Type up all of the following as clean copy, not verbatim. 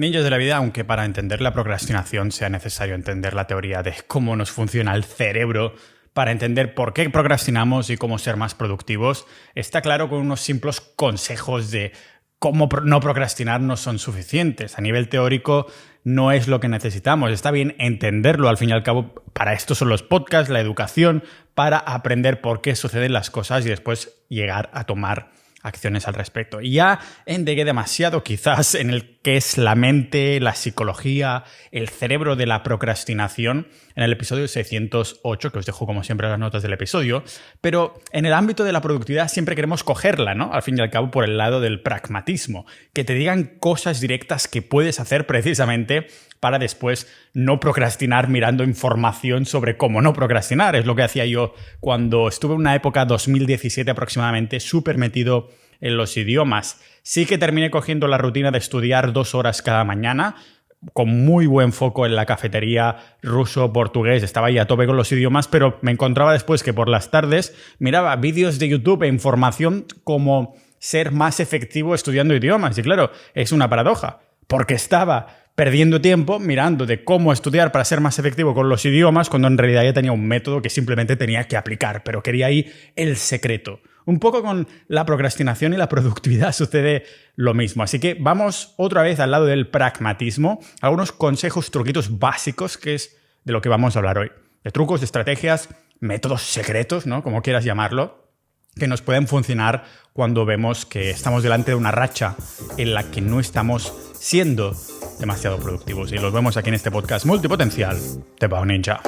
Ninjas de la vida, aunque para entender la procrastinación sea necesario entender la teoría de cómo nos funciona el cerebro, para entender por qué procrastinamos y cómo ser más productivos, está claro con unos simples consejos de cómo no procrastinar no son suficientes. A nivel teórico no es lo que necesitamos. Está bien entenderlo, al fin y al cabo, para esto son los podcasts, la educación, para aprender por qué suceden las cosas y después llegar a tomar acciones al respecto. Y ya indagué demasiado quizás en el que es la mente, la psicología, el cerebro de la procrastinación en el episodio 608, que os dejo como siempre las notas del episodio, pero en el ámbito de la productividad siempre queremos cogerla, ¿no? Al fin y al cabo por el lado del pragmatismo, que te digan cosas directas que puedes hacer precisamente para después no procrastinar mirando información sobre cómo no procrastinar. Es lo que hacía yo cuando estuve en una época 2017 aproximadamente, súper metido en los idiomas. Sí que terminé cogiendo la rutina de estudiar 2 horas cada mañana, con muy buen foco en la cafetería, ruso, portugués, estaba ahí a tope con los idiomas, pero me encontraba después que por las tardes miraba vídeos de YouTube e información como ser más efectivo estudiando idiomas. Y claro, es una paradoja, porque estaba perdiendo tiempo mirando de cómo estudiar para ser más efectivo con los idiomas, cuando en realidad ya tenía un método que simplemente tenía que aplicar, pero quería ahí el secreto. Un poco con la procrastinación y la productividad sucede lo mismo. Así que vamos otra vez al lado del pragmatismo, algunos consejos, truquitos básicos, que es de lo que vamos a hablar hoy. De trucos, de estrategias, métodos secretos, ¿no? Como quieras llamarlo, que nos pueden funcionar cuando vemos que estamos delante de una racha en la que no estamos siendo demasiado productivos. Y los vemos aquí en este podcast multipotencial de Pau Ninja.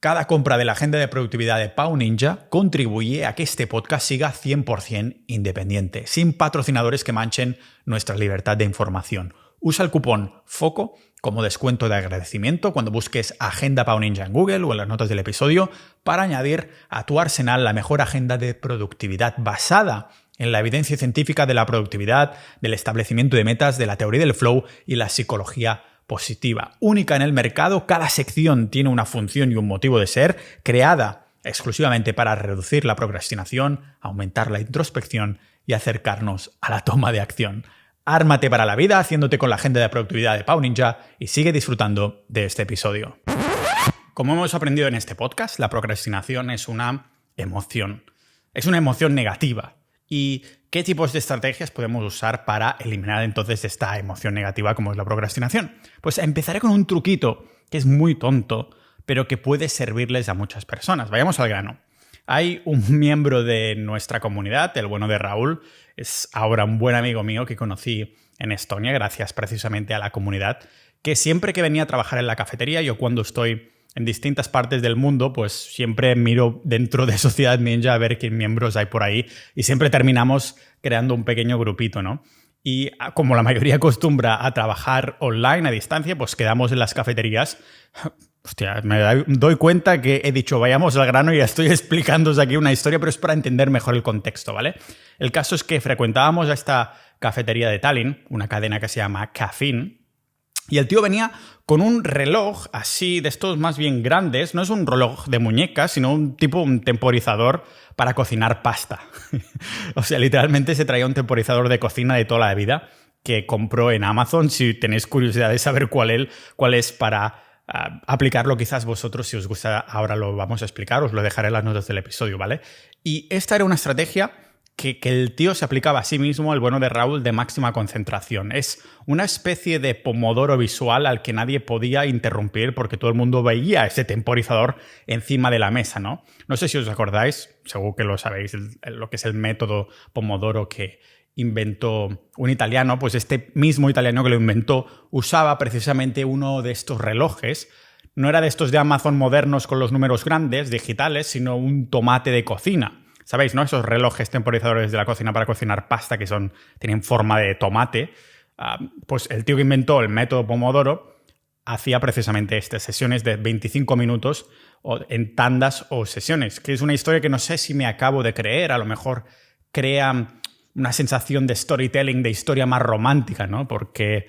Cada compra de la agenda de productividad de Pau Ninja contribuye a que este podcast siga 100% independiente, sin patrocinadores que manchen nuestra libertad de información. Usa el cupón FOCO como descuento de agradecimiento cuando busques Agenda Pau Ninja en Google o en las notas del episodio para añadir a tu arsenal la mejor agenda de productividad basada en la evidencia científica de la productividad, del establecimiento de metas, de la teoría del flow y la psicología positiva. Única en el mercado, cada sección tiene una función y un motivo de ser, creada exclusivamente para reducir la procrastinación, aumentar la introspección y acercarnos a la toma de acción. Ármate para la vida haciéndote con la agenda de productividad de Pau Ninja y sigue disfrutando de este episodio. Como hemos aprendido en este podcast, la procrastinación es una emoción. Es una emoción negativa. ¿Y qué tipos de estrategias podemos usar para eliminar entonces esta emoción negativa como es la procrastinación? Pues empezaré con un truquito que es muy tonto, pero que puede servirles a muchas personas. Vayamos al grano. Hay un miembro de nuestra comunidad, el bueno de Raúl, es ahora un buen amigo mío que conocí en Estonia, gracias precisamente a la comunidad, que siempre que venía a trabajar en la cafetería, yo cuando estoy en distintas partes del mundo, pues siempre miro dentro de Sociedad Ninja a ver qué miembros hay por ahí y siempre terminamos creando un pequeño grupito, ¿no? Y como la mayoría acostumbra a trabajar online, a distancia, pues quedamos en las cafeterías. Hostia, me doy cuenta que he dicho vayamos al grano y ya estoy explicándoos aquí una historia, pero es para entender mejor el contexto, ¿vale? El caso es que frecuentábamos a esta cafetería de Tallinn, una cadena que se llama Caffeine, y el tío venía con un reloj así de estos más bien grandes, no es un reloj de muñecas, sino un temporizador para cocinar pasta. O sea, literalmente se traía un temporizador de cocina de toda la vida que compró en Amazon. Si tenéis curiosidad de saber cuál es para aplicarlo quizás vosotros, si os gusta, ahora lo vamos a explicar, os lo dejaré en las notas del episodio, ¿vale? Y esta era una estrategia que el tío se aplicaba a sí mismo, el bueno de Raúl, de máxima concentración. Es una especie de pomodoro visual al que nadie podía interrumpir porque todo el mundo veía ese temporizador encima de la mesa, ¿no? No sé si os acordáis, seguro que lo sabéis, lo que es el método pomodoro que inventó un italiano. Pues este mismo italiano que lo inventó usaba precisamente uno de estos relojes. No era de estos de Amazon modernos con los números grandes, digitales, sino un tomate de cocina. ¿Sabéis, no? Esos relojes temporizadores de la cocina para cocinar pasta que tienen forma de tomate. Pues el tío que inventó el método Pomodoro hacía precisamente estas sesiones de 25 minutos en tandas o sesiones, que es una historia que no sé si me acabo de creer. A lo mejor crea una sensación de storytelling, de historia más romántica, ¿no? Porque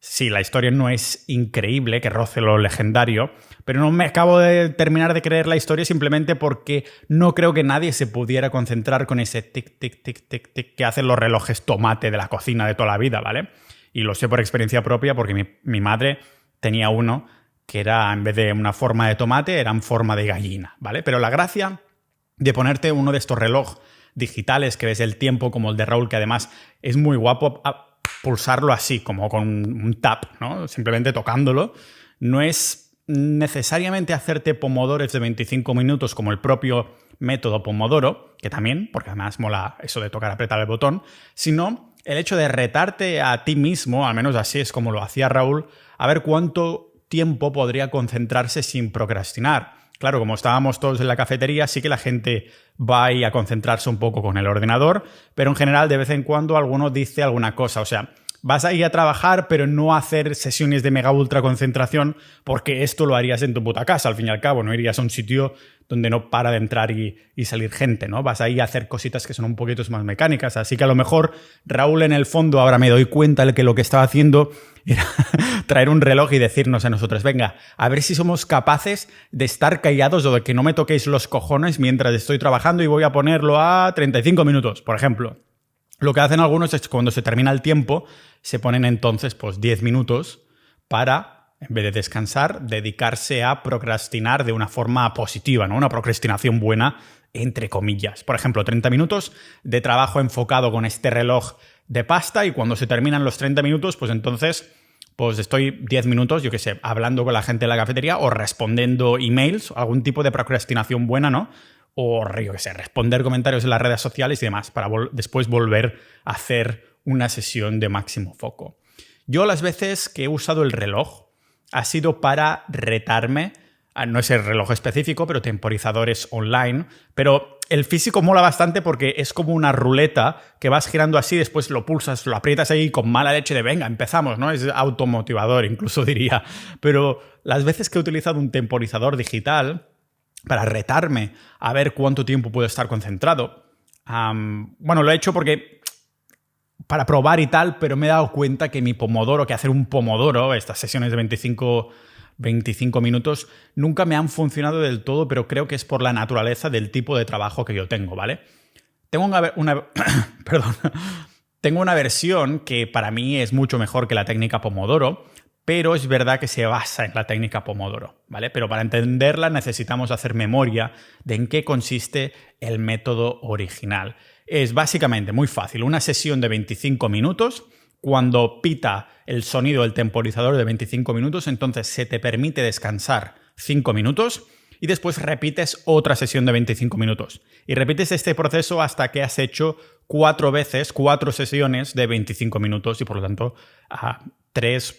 Sí, la historia no es increíble, que roce lo legendario, pero no me acabo de terminar de creer la historia simplemente porque no creo que nadie se pudiera concentrar con ese tic, tic, tic, tic, tic que hacen los relojes tomate de la cocina de toda la vida, ¿vale? Y lo sé por experiencia propia porque mi madre tenía uno que era, en vez de una forma de tomate, era en forma de gallina, ¿vale? Pero la gracia de ponerte uno de estos relojes digitales que ves el tiempo como el de Raúl, que además es muy guapo, pulsarlo así, como con un tap, ¿no? Simplemente tocándolo. No es necesariamente hacerte pomodores de 25 minutos como el propio método Pomodoro, que también, porque además mola eso de tocar, apretar el botón, sino el hecho de retarte a ti mismo, al menos así es como lo hacía Raúl, a ver cuánto tiempo podría concentrarse sin procrastinar. Claro, como estábamos todos en la cafetería, sí que la gente va ahí a concentrarse un poco con el ordenador, pero en general de vez en cuando alguno dice alguna cosa. O sea, vas a ir a trabajar, pero no a hacer sesiones de mega ultra concentración, porque esto lo harías en tu puta casa, al fin y al cabo. No irías a un sitio donde no para de entrar y salir gente, ¿no? Vas a ir a hacer cositas que son un poquito más mecánicas. Así que a lo mejor Raúl en el fondo, ahora me doy cuenta de que lo que estaba haciendo era traer un reloj y decirnos a nosotros, venga, a ver si somos capaces de estar callados o de que no me toquéis los cojones mientras estoy trabajando y voy a ponerlo a 35 minutos, por ejemplo. Lo que hacen algunos es que cuando se termina el tiempo, se ponen entonces pues 10 minutos para, en vez de descansar, dedicarse a procrastinar de una forma positiva, ¿no? Una procrastinación buena, entre comillas. Por ejemplo, 30 minutos de trabajo enfocado con este reloj de pasta y cuando se terminan los 30 minutos, pues entonces pues estoy 10 minutos, yo qué sé, hablando con la gente de la cafetería o respondiendo emails, algún tipo de procrastinación buena, ¿no? O, yo qué sé, responder comentarios en las redes sociales y demás, para después volver a hacer una sesión de máximo foco. Yo las veces que he usado el reloj ha sido para retarme, no es el reloj específico, pero temporizadores online, pero el físico mola bastante porque es como una ruleta que vas girando así, después lo pulsas, lo aprietas ahí con mala leche de venga, empezamos, ¿no? Es automotivador, incluso diría. Pero las veces que he utilizado un temporizador digital para retarme a ver cuánto tiempo puedo estar concentrado, bueno, lo he hecho porque para probar y tal, pero me he dado cuenta que mi pomodoro, que hacer un pomodoro, estas sesiones de 25 minutos, nunca me han funcionado del todo, pero creo que es por la naturaleza del tipo de trabajo que yo tengo, ¿vale? Tengo perdón. Tengo una versión que para mí es mucho mejor que la técnica Pomodoro, pero es verdad que se basa en la técnica Pomodoro, ¿vale? Pero para entenderla necesitamos hacer memoria de en qué consiste el método original. Es básicamente muy fácil, una sesión de 25 minutos. Cuando pita el sonido del temporizador de 25 minutos, entonces se te permite descansar 5 minutos y después repites otra sesión de 25 minutos. Y repites este proceso hasta que has hecho 4 sesiones de 25 minutos y por lo tanto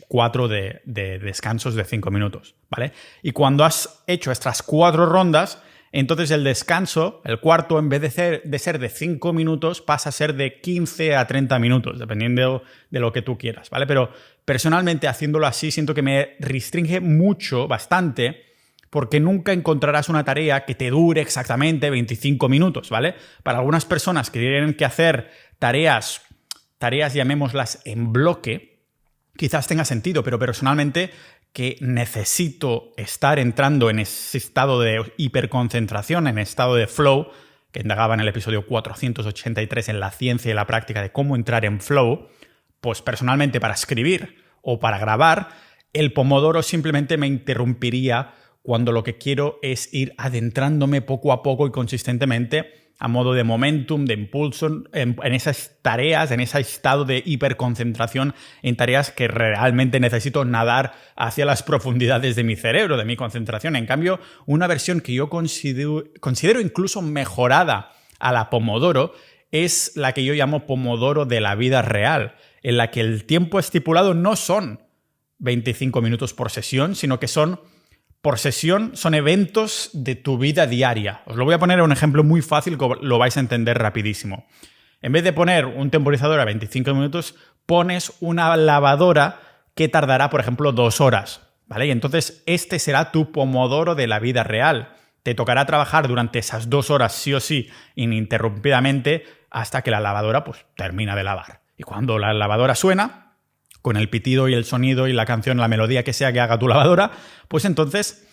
4 de descansos de 5 minutos, ¿vale? Y cuando has hecho estas 4 rondas, entonces el descanso, el cuarto, en vez de ser de 5 minutos, pasa a ser de 15 a 30 minutos, dependiendo de lo que tú quieras, ¿vale? Pero personalmente haciéndolo así siento que me restringe mucho, bastante, porque nunca encontrarás una tarea que te dure exactamente 25 minutos, ¿vale? Para algunas personas que tienen que hacer tareas llamémoslas en bloque, quizás tenga sentido, pero personalmente que necesito estar entrando en ese estado de hiperconcentración, en estado de flow, que indagaba en el episodio 483 en la ciencia y la práctica de cómo entrar en flow, pues personalmente para escribir o para grabar, el Pomodoro simplemente me interrumpiría cuando lo que quiero es ir adentrándome poco a poco y consistentemente a modo de momentum, de impulso, en esas tareas, en ese estado de hiperconcentración, en tareas que realmente necesito nadar hacia las profundidades de mi cerebro, de mi concentración. En cambio, una versión que yo considero incluso mejorada a la Pomodoro es la que yo llamo Pomodoro de la vida real, en la que el tiempo estipulado no son 25 minutos por sesión, sino que son eventos de tu vida diaria. Os lo voy a poner un ejemplo muy fácil que lo vais a entender rapidísimo. En vez de poner un temporizador a 25 minutos, pones una lavadora que tardará, por ejemplo, 2 horas, ¿vale? Y entonces este será tu Pomodoro de la vida real. Te tocará trabajar durante esas 2 horas sí o sí, ininterrumpidamente, hasta que la lavadora pues termina de lavar. Y cuando la lavadora suena, con el pitido y el sonido y la canción, la melodía que sea que haga tu lavadora, pues entonces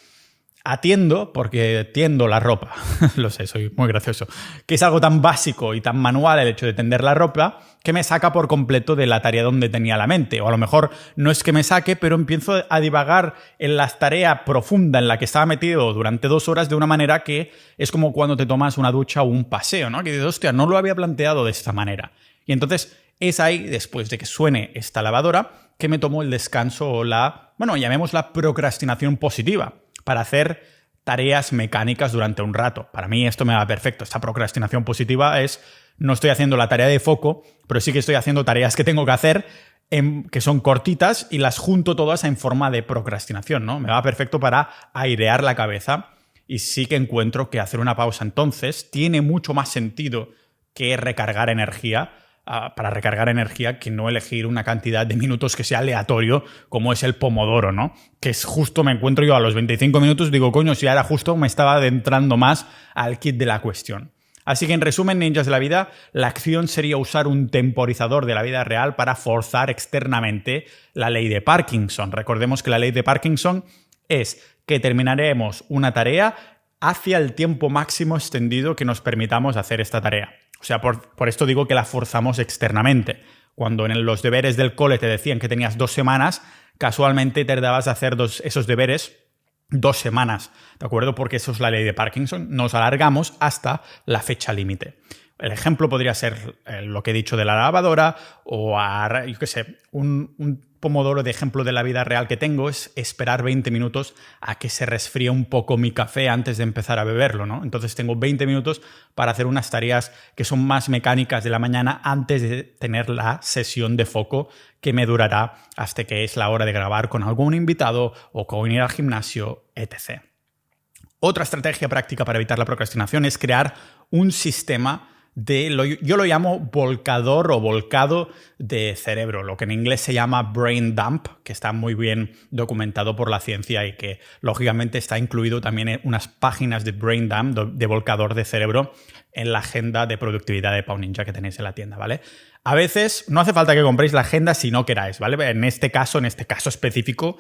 atiendo, porque tiendo la ropa, lo sé, soy muy gracioso, que es algo tan básico y tan manual el hecho de tender la ropa que me saca por completo de la tarea donde tenía la mente. O a lo mejor no es que me saque, pero empiezo a divagar en la tarea profunda en la que estaba metido durante 2 horas de una manera que es como cuando te tomas una ducha o un paseo, ¿no? Que dices, hostia, no lo había planteado de esta manera. Y entonces es ahí, después de que suene esta lavadora, que me tomo el descanso o llamémosla procrastinación positiva, para hacer tareas mecánicas durante un rato. Para mí esto me va perfecto. Esta procrastinación positiva es, no estoy haciendo la tarea de foco, pero sí que estoy haciendo tareas que tengo que hacer que son cortitas y las junto todas en forma de procrastinación, ¿no? Me va perfecto para airear la cabeza y sí que encuentro que hacer una pausa entonces tiene mucho más sentido que recargar energía, para recargar energía, que no elegir una cantidad de minutos que sea aleatorio, como es el pomodoro, ¿no? Que es justo, me encuentro yo a los 25 minutos, digo, coño, si ahora justo me estaba adentrando más al kit de la cuestión. Así que en resumen, ninjas de la vida, la acción sería usar un temporizador de la vida real para forzar externamente la ley de Parkinson. Recordemos que la ley de Parkinson es que terminaremos una tarea hacia el tiempo máximo extendido que nos permitamos hacer esta tarea. O sea, por esto digo que la forzamos externamente. Cuando en los deberes del cole te decían que tenías 2 semanas, casualmente tardabas a hacer esos deberes 2 semanas, ¿de acuerdo? Porque eso es la ley de Parkinson. Nos alargamos hasta la fecha límite. El ejemplo podría ser lo que he dicho de la lavadora o, yo qué sé, un pomodoro de ejemplo de la vida real que tengo es esperar 20 minutos a que se resfríe un poco mi café antes de empezar a beberlo, ¿no? Entonces tengo 20 minutos para hacer unas tareas que son más mecánicas de la mañana antes de tener la sesión de foco que me durará hasta que es la hora de grabar con algún invitado o con ir al gimnasio, etc. Otra estrategia práctica para evitar la procrastinación es crear un sistema yo lo llamo volcador o volcado de cerebro, lo que en inglés se llama brain dump, que está muy bien documentado por la ciencia y que lógicamente está incluido también en unas páginas de brain dump, de volcador de cerebro, en la agenda de productividad de Pau Ninja que tenéis en la tienda, ¿vale? A veces no hace falta que compréis la agenda si no queráis, ¿vale? En este caso específico,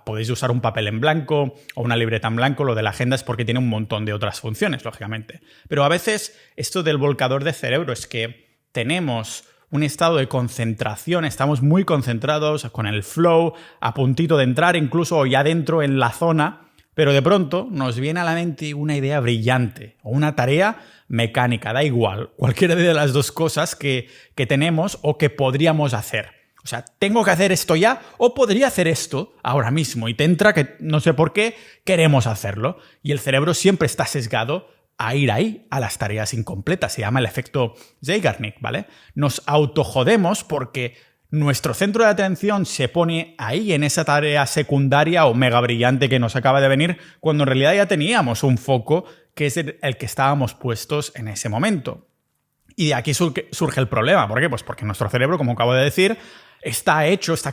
podéis usar un papel en blanco o una libreta en blanco. Lo de la agenda es porque tiene un montón de otras funciones, lógicamente. Pero a veces esto del volcador de cerebro es que tenemos un estado de concentración, estamos muy concentrados con el flow, a puntito de entrar incluso ya dentro en la zona, pero de pronto nos viene a la mente una idea brillante o una tarea mecánica, da igual, cualquiera de las dos cosas que tenemos o que podríamos hacer. O sea, tengo que hacer esto ya o podría hacer esto ahora mismo y te entra que no sé por qué queremos hacerlo y el cerebro siempre está sesgado a ir ahí, a las tareas incompletas. Se llama el efecto Zeigarnik, ¿vale? Nos autojodemos porque nuestro centro de atención se pone ahí en esa tarea secundaria o mega brillante que nos acaba de venir cuando en realidad ya teníamos un foco que es el que estábamos puestos en ese momento. Y de aquí surge el problema. ¿Por qué? Pues porque nuestro cerebro, como acabo de decir, está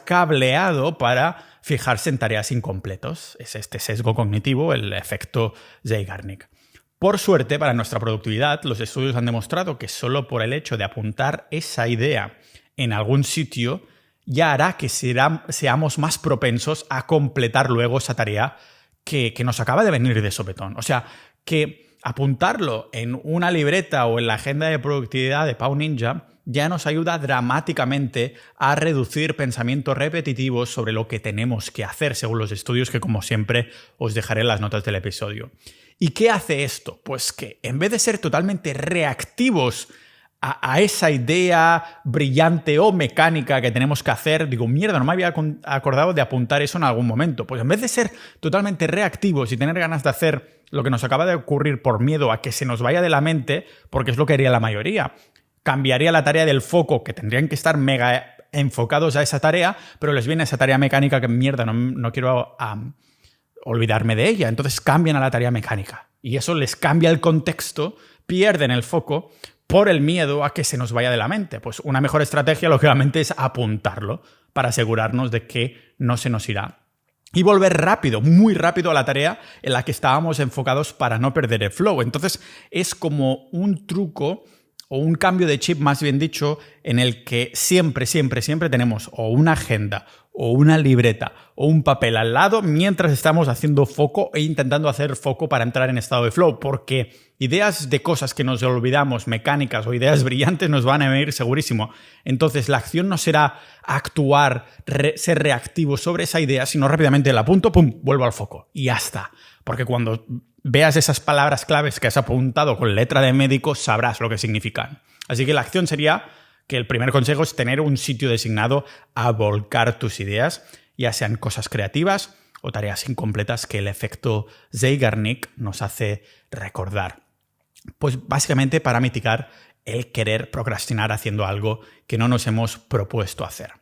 cableado para fijarse en tareas incompletos. Es este sesgo cognitivo, el efecto Zeigarnik. Por suerte, para nuestra productividad, los estudios han demostrado que solo por el hecho de apuntar esa idea en algún sitio ya hará que seamos más propensos a completar luego esa tarea que nos acaba de venir de sopetón. O sea, que apuntarlo en una libreta o en la agenda de productividad de Pau Ninja ya nos ayuda dramáticamente a reducir pensamientos repetitivos sobre lo que tenemos que hacer, según los estudios que, como siempre, os dejaré en las notas del episodio. ¿Y qué hace esto? Pues que en vez de ser totalmente reactivos a esa idea brillante o mecánica que tenemos que hacer, digo, mierda, no me había acordado de apuntar eso en algún momento. Pues en vez de ser totalmente reactivos y tener ganas de hacer lo que nos acaba de ocurrir por miedo a que se nos vaya de la mente, porque es lo que haría la mayoría, cambiaría la tarea del foco, que tendrían que estar mega enfocados a esa tarea, pero les viene esa tarea mecánica que mierda, no quiero olvidarme de ella. Entonces cambian a la tarea mecánica. Y eso les cambia el contexto, pierden el foco por el miedo a que se nos vaya de la mente. Pues una mejor estrategia, lógicamente, es apuntarlo para asegurarnos de que no se nos irá. Y volver rápido, muy rápido a la tarea en la que estábamos enfocados para no perder el flow. Entonces es como un truco o un cambio de chip, más bien dicho, en el que siempre tenemos o una agenda o una libreta o un papel al lado mientras estamos haciendo foco e intentando hacer foco para entrar en estado de flow, porque ideas de cosas que nos olvidamos, mecánicas o ideas brillantes nos van a venir segurísimo. Entonces la acción no será actuar, ser reactivo sobre esa idea, sino rápidamente la apunto, pum, vuelvo al foco y ya está. Porque cuando veas esas palabras claves que has apuntado con letra de médico, sabrás lo que significan. Así que la acción sería que el primer consejo es tener un sitio designado a volcar tus ideas, ya sean cosas creativas o tareas incompletas que el efecto Zeigarnik nos hace recordar. Pues básicamente para mitigar el querer procrastinar haciendo algo que no nos hemos propuesto hacer.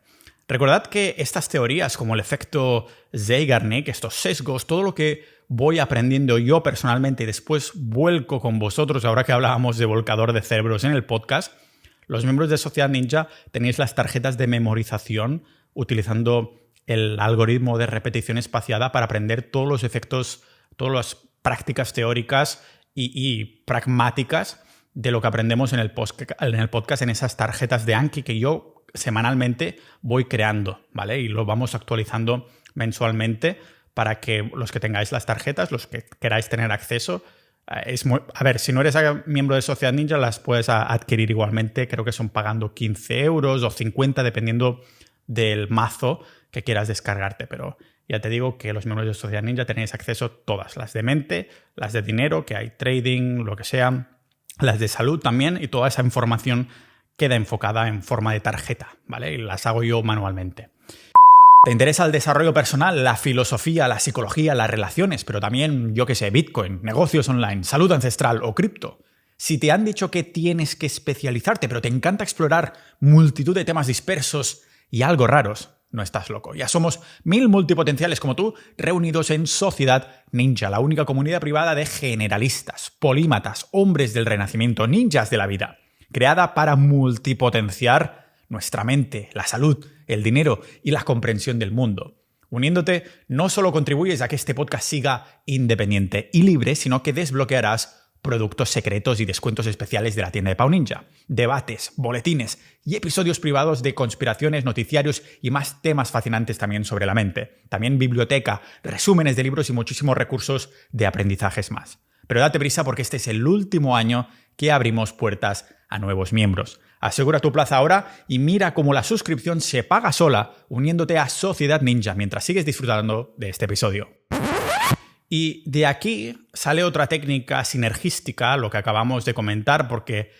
Recordad que estas teorías, como el efecto Zeigarnik, estos sesgos, todo lo que voy aprendiendo yo personalmente y después vuelco con vosotros, ahora que hablábamos de volcador de cerebros en el podcast, los miembros de Sociedad Ninja tenéis las tarjetas de memorización utilizando el algoritmo de repetición espaciada para aprender todos los efectos, todas las prácticas teóricas y pragmáticas de lo que aprendemos en el podcast en esas tarjetas de Anki que yo semanalmente voy creando, ¿vale? Y lo vamos actualizando mensualmente para que los que tengáis las tarjetas, los que queráis tener acceso, a ver, si no eres miembro de Sociedad Ninja, las puedes adquirir igualmente. Creo que son pagando 15 euros o 50, dependiendo del mazo que quieras descargarte. Pero ya te digo que los miembros de Sociedad Ninja tenéis acceso a todas. Las de mente, las de dinero, que hay trading, lo que sea. Las de salud también. Y toda esa información queda enfocada en forma de tarjeta, ¿vale? Y las hago yo manualmente. ¿Te interesa el desarrollo personal, la filosofía, la psicología, las relaciones, pero también, yo qué sé, Bitcoin, negocios online, salud ancestral o cripto? Si te han dicho que tienes que especializarte, pero te encanta explorar multitud de temas dispersos y algo raros, no estás loco. Ya somos 1000 multipotenciales como tú reunidos en Sociedad Ninja, la única comunidad privada de generalistas, polímatas, hombres del renacimiento, ninjas de la vida, creada para multipotenciar nuestra mente, la salud, el dinero y la comprensión del mundo. Uniéndote, no solo contribuyes a que este podcast siga independiente y libre, sino que desbloquearás productos secretos y descuentos especiales de la tienda de Pau Ninja, debates, boletines y episodios privados de conspiraciones, noticiarios y más temas fascinantes también sobre la mente. También biblioteca, resúmenes de libros y muchísimos recursos de aprendizajes más. Pero date prisa porque este es el último año que abrimos puertas a nuevos miembros. Asegura tu plaza ahora y mira cómo la suscripción se paga sola uniéndote a Sociedad Ninja mientras sigues disfrutando de este episodio. Y de aquí sale otra técnica sinergística, lo que acabamos de comentar, porque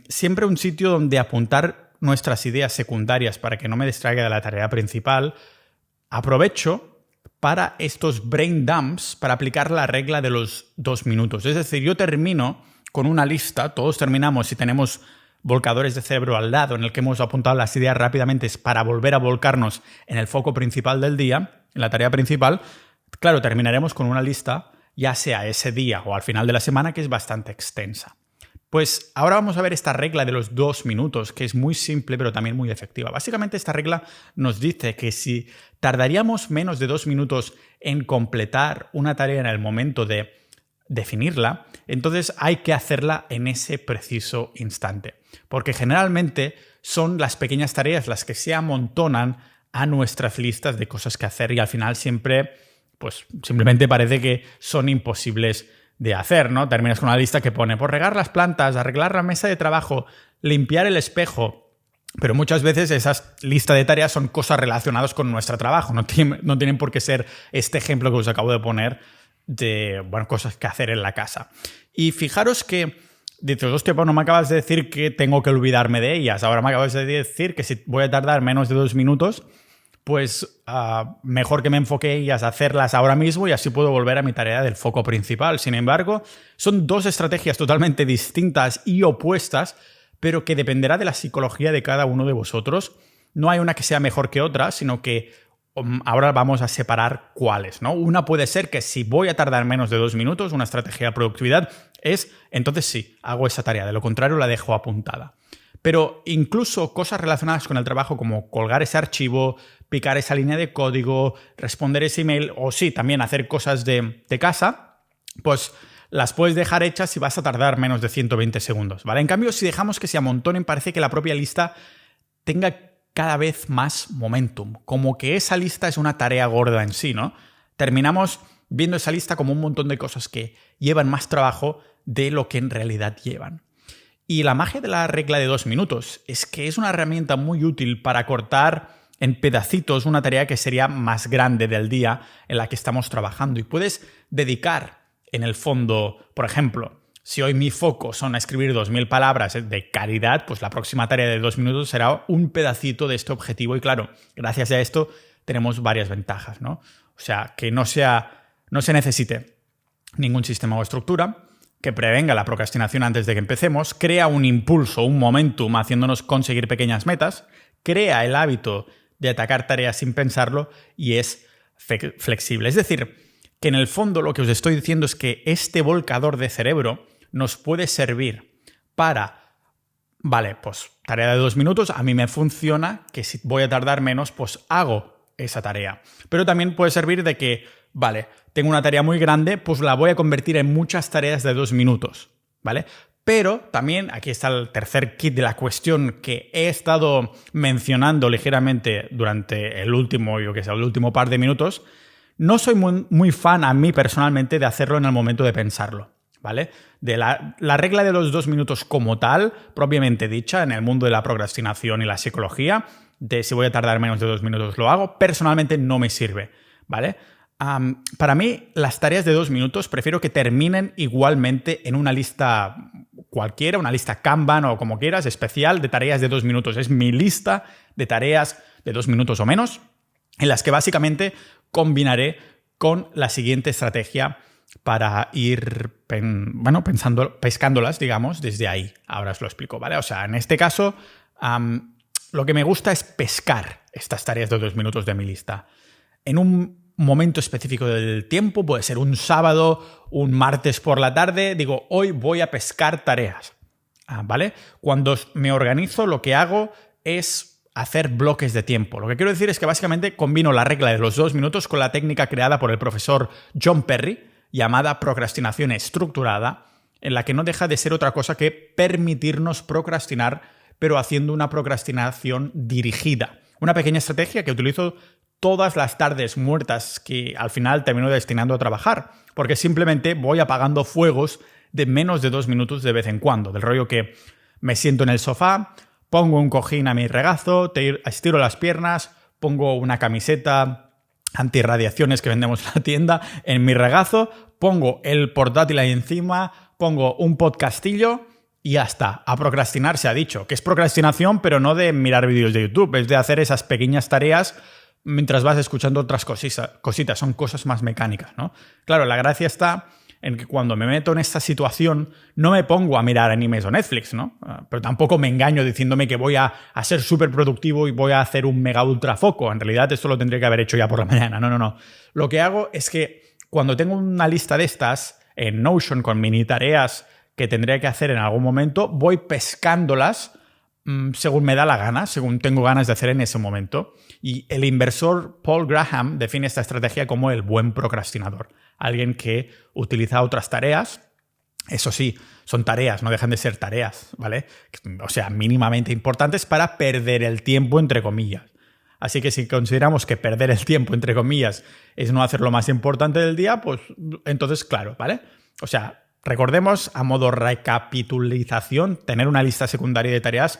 siempre un sitio donde apuntar nuestras ideas secundarias para que no me distraiga de la tarea principal, aprovecho para estos brain dumps, para aplicar la regla de los 2 minutos. Es decir, yo termino con una lista, todos terminamos si tenemos volcadores de cerebro al lado en el que hemos apuntado las ideas rápidamente para volver a volcarnos en el foco principal del día, en la tarea principal. Claro, terminaremos con una lista, ya sea ese día o al final de la semana, que es bastante extensa. Pues ahora vamos a ver esta regla de los 2 minutos, que es muy simple pero también muy efectiva. Básicamente esta regla nos dice que si tardaríamos menos de 2 minutos en completar una tarea en el momento de definirla, entonces hay que hacerla en ese preciso instante. Porque generalmente son las pequeñas tareas las que se amontonan a nuestras listas de cosas que hacer y al final siempre, pues simplemente parece que son imposibles de hacer, ¿no? Terminas con una lista que pone por regar las plantas, arreglar la mesa de trabajo, limpiar el espejo. Pero muchas veces esas listas de tareas son cosas relacionadas con nuestro trabajo. No tienen por qué ser este ejemplo que os acabo de poner de cosas que hacer en la casa. Y fijaros que dices, hostia, pues no me acabas de decir que tengo que olvidarme de ellas. Ahora me acabas de decir que si voy a tardar menos de 2 minutos, pues mejor que me enfoque ellas a hacerlas ahora mismo y así puedo volver a mi tarea del foco principal. Sin embargo, son 2 estrategias totalmente distintas y opuestas, pero que dependerá de la psicología de cada uno de vosotros. No hay una que sea mejor que otra, sino que ahora vamos a separar cuáles, ¿no? Una puede ser que si voy a tardar menos de 2 minutos, una estrategia de productividad entonces sí, hago esa tarea. De lo contrario, la dejo apuntada. Pero incluso cosas relacionadas con el trabajo como colgar ese archivo, picar esa línea de código, responder ese email o sí, también hacer cosas de casa, pues las puedes dejar hechas y vas a tardar menos de 120 segundos, ¿vale? En cambio, si dejamos que se amontonen, parece que la propia lista tenga cada vez más momentum, como que esa lista es una tarea gorda en sí, ¿no? Terminamos viendo esa lista como un montón de cosas que llevan más trabajo de lo que en realidad llevan. Y la magia de la regla de 2 minutos es que es una herramienta muy útil para cortar en pedacitos una tarea que sería más grande del día en la que estamos trabajando. Y puedes dedicar, en el fondo, por ejemplo, si hoy mi foco son a escribir 2000 palabras de calidad, pues la próxima tarea de 2 minutos será un pedacito de este objetivo. Y claro, gracias a esto tenemos varias ventajas, ¿no? O sea, que no se necesite ningún sistema o estructura, que prevenga la procrastinación antes de que empecemos, crea un impulso, un momentum haciéndonos conseguir pequeñas metas, crea el hábito de atacar tareas sin pensarlo y es flexible. Es decir, que en el fondo lo que os estoy diciendo es que este volcador de cerebro nos puede servir para, vale, pues tarea de 2 minutos, a mí me funciona, que si voy a tardar menos, pues hago esa tarea. Pero también puede servir de que, vale, tengo una tarea muy grande, pues la voy a convertir en muchas tareas de 2 minutos, ¿vale? Pero también, aquí está el tercer kit de la cuestión que he estado mencionando ligeramente durante el último par de minutos. No soy muy fan a mí personalmente de hacerlo en el momento de pensarlo, ¿vale? De la regla de los 2 minutos como tal, propiamente dicha, en el mundo de la procrastinación y la psicología, de si voy a tardar menos de 2 minutos lo hago, personalmente no me sirve, ¿vale? Para mí, las tareas de 2 minutos prefiero que terminen igualmente en una lista cualquiera, una lista Kanban o como quieras, especial de tareas de 2 minutos. Es mi lista de tareas de 2 minutos o menos, en las que básicamente combinaré con la siguiente estrategia para ir pescándolas, digamos, desde ahí. Ahora os lo explico, ¿vale? O sea, en este caso, lo que me gusta es pescar estas tareas de 2 minutos de mi lista. En un momento específico del tiempo, puede ser un sábado, un martes por la tarde, digo, hoy voy a pescar tareas, ¿vale? Cuando me organizo, lo que hago es hacer bloques de tiempo. Lo que quiero decir es que básicamente combino la regla de los 2 minutos con la técnica creada por el profesor John Perry, llamada procrastinación estructurada, en la que no deja de ser otra cosa que permitirnos procrastinar, pero haciendo una procrastinación dirigida. Una pequeña estrategia que utilizo todas las tardes muertas que al final termino destinando a trabajar, porque simplemente voy apagando fuegos de menos de 2 minutos de vez en cuando, del rollo que me siento en el sofá, pongo un cojín a mi regazo, estiro las piernas, pongo una camiseta antirradiaciones que vendemos en la tienda en mi regazo, pongo el portátil ahí encima, pongo un podcastillo y ya está. A procrastinar se ha dicho, que es procrastinación, pero no de mirar vídeos de YouTube, es de hacer esas pequeñas tareas mientras vas escuchando otras cositas, son cosas más mecánicas, ¿no? Claro, la gracia está en que cuando me meto en esta situación no me pongo a mirar animes o Netflix, ¿no? Pero tampoco me engaño diciéndome que voy a ser súper productivo y voy a hacer un mega ultra foco. En realidad esto lo tendría que haber hecho ya por la mañana. No. Lo que hago es que cuando tengo una lista de estas en Notion con mini tareas que tendría que hacer en algún momento, voy pescándolas según me da la gana, según tengo ganas de hacer en ese momento. Y el inversor Paul Graham define esta estrategia como el buen procrastinador. Alguien que utiliza otras tareas, eso sí, son tareas, no dejan de ser tareas, ¿vale? O sea, mínimamente importantes para perder el tiempo, entre comillas. Así que si consideramos que perder el tiempo, entre comillas, es no hacer lo más importante del día, pues entonces, claro, ¿vale? O sea, recordemos, a modo recapitulación, tener una lista secundaria de tareas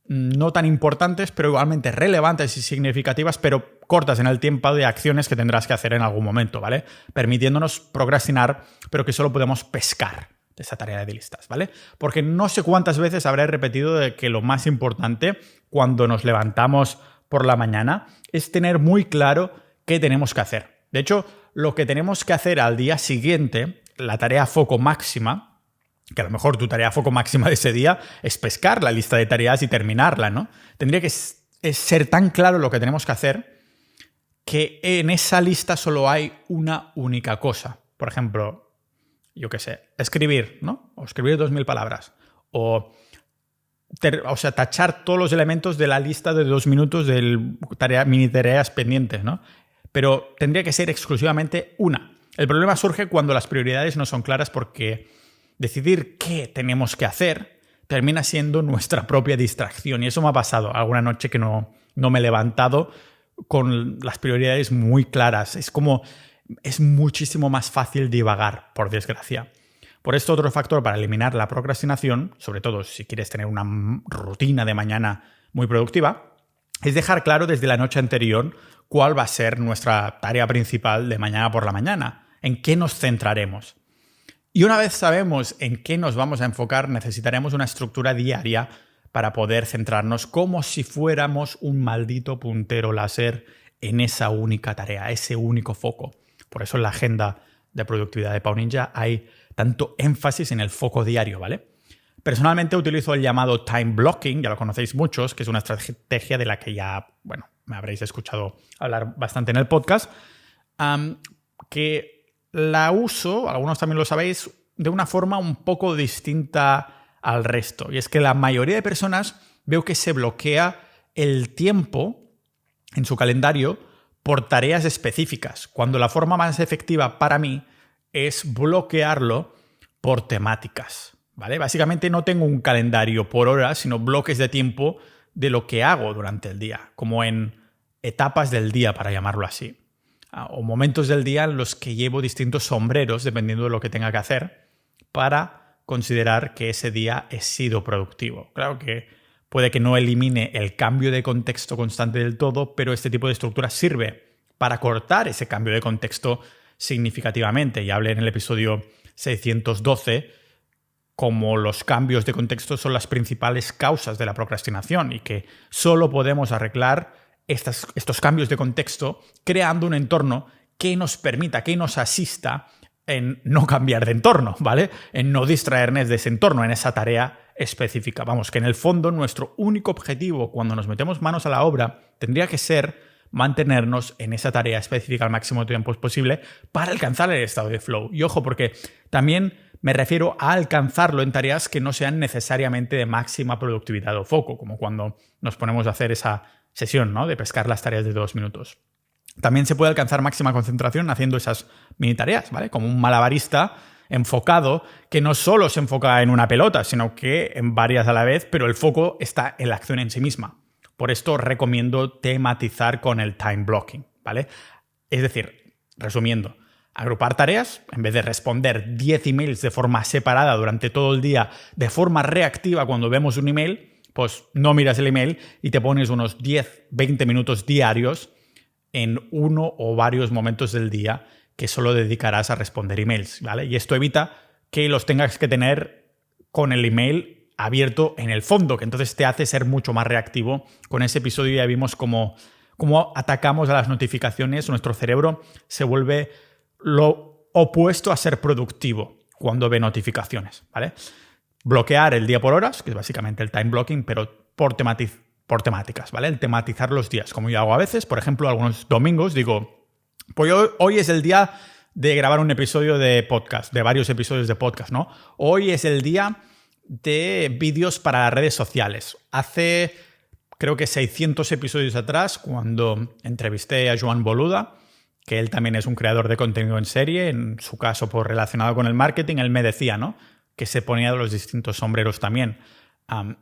no tan importantes, pero igualmente relevantes y significativas, pero cortas en el tiempo de acciones que tendrás que hacer en algún momento, ¿vale? Permitiéndonos procrastinar, pero que solo podemos pescar de esa tarea de listas, ¿vale? Porque no sé cuántas veces habré repetido de que lo más importante cuando nos levantamos por la mañana es tener muy claro qué tenemos que hacer. De hecho, lo que tenemos que hacer al día siguiente, la tarea foco máxima, que a lo mejor tu tarea foco máxima de ese día es pescar la lista de tareas y terminarla, ¿no? Tendría que ser tan claro lo que tenemos que hacer que en esa lista solo hay una única cosa. Por ejemplo, yo qué sé, escribir, ¿no? O escribir 2000 palabras. O sea, tachar todos los elementos de la lista de 2 minutos de mini tareas pendientes, ¿no? Pero tendría que ser exclusivamente una. El problema surge cuando las prioridades no son claras porque decidir qué tenemos que hacer termina siendo nuestra propia distracción. Y eso me ha pasado alguna noche que no me he levantado con las prioridades muy claras. Es muchísimo más fácil divagar, por desgracia. Por esto, otro factor para eliminar la procrastinación, sobre todo si quieres tener una rutina de mañana muy productiva, es dejar claro desde la noche anterior cuál va a ser nuestra tarea principal de mañana por la mañana, en qué nos centraremos. Y una vez sabemos en qué nos vamos a enfocar, necesitaremos una estructura diaria para poder centrarnos como si fuéramos un maldito puntero láser en esa única tarea, ese único foco. Por eso en la agenda de productividad de Pau Ninja hay tanto énfasis en el foco diario, ¿vale? Personalmente utilizo el llamado time blocking, ya lo conocéis muchos, que es una estrategia de la que ya, me habréis escuchado hablar bastante en el podcast, que la uso, algunos también lo sabéis, de una forma un poco distinta al resto. Y es que la mayoría de personas veo que se bloquea el tiempo en su calendario por tareas específicas, cuando la forma más efectiva para mí es bloquearlo por temáticas, ¿vale? Básicamente no tengo un calendario por horas, sino bloques de tiempo de lo que hago durante el día, como en etapas del día, para llamarlo así. O momentos del día en los que llevo distintos sombreros, dependiendo de lo que tenga que hacer, para considerar que ese día he sido productivo. Claro que puede que no elimine el cambio de contexto constante del todo, pero este tipo de estructura sirve para cortar ese cambio de contexto significativamente. Ya hablé en el episodio 612 cómo los cambios de contexto son las principales causas de la procrastinación y que solo podemos arreglar estos cambios de contexto creando un entorno que nos permita, que nos asista en no cambiar de entorno, ¿vale? En no distraernos de ese entorno, en esa tarea específica. Vamos, que en el fondo nuestro único objetivo cuando nos metemos manos a la obra tendría que ser mantenernos en esa tarea específica al máximo tiempo posible para alcanzar el estado de flow. Y ojo, porque también me refiero a alcanzarlo en tareas que no sean necesariamente de máxima productividad o foco, como cuando nos ponemos a hacer esa sesión, ¿no?, de pescar las tareas de 2 minutos. También se puede alcanzar máxima concentración haciendo esas mini tareas, ¿vale? Como un malabarista enfocado que no solo se enfoca en una pelota, sino que en varias a la vez, pero el foco está en la acción en sí misma. Por esto recomiendo tematizar con el time blocking, ¿vale? Es decir, resumiendo, agrupar tareas, en vez de responder 10 emails de forma separada durante todo el día, de forma reactiva cuando vemos un email, pues no miras el email y te pones unos 10-20 minutos diarios en uno o varios momentos del día que solo dedicarás a responder emails, ¿vale? Y esto evita que los tengas que tener con el email abierto en el fondo, que entonces te hace ser mucho más reactivo. Con ese episodio ya vimos cómo atacamos a las notificaciones. Nuestro cerebro se vuelve lo opuesto a ser productivo cuando ve notificaciones, ¿vale? Bloquear el día por horas, que es básicamente el time blocking, pero por temáticas, ¿vale? El tematizar los días, como yo hago a veces. Por ejemplo, algunos domingos digo, pues hoy es el día de grabar un episodio de podcast, de varios episodios de podcast, ¿no? Hoy es el día de vídeos para las redes sociales. Hace, creo que 600 episodios atrás, cuando entrevisté a Joan Boluda, que él también es un creador de contenido en serie, en su caso pues relacionado con el marketing, él me decía, ¿no?, que se ponía de los distintos sombreros también.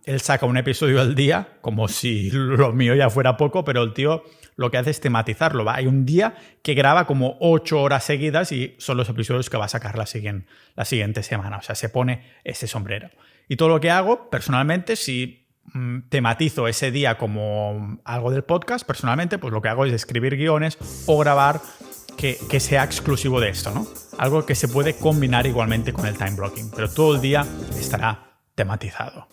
Él saca un episodio al día, como si lo mío ya fuera poco, pero el tío lo que hace es tematizarlo. ¿Va? Hay un día que graba como 8 horas seguidas y son los episodios que va a sacar la siguiente semana. O sea, se pone ese sombrero. Y todo lo que hago, personalmente, si tematizo ese día como algo del podcast, personalmente, pues lo que hago es escribir guiones o grabar que sea exclusivo de esto, ¿no? Algo que se puede combinar igualmente con el time blocking, pero todo el día estará tematizado.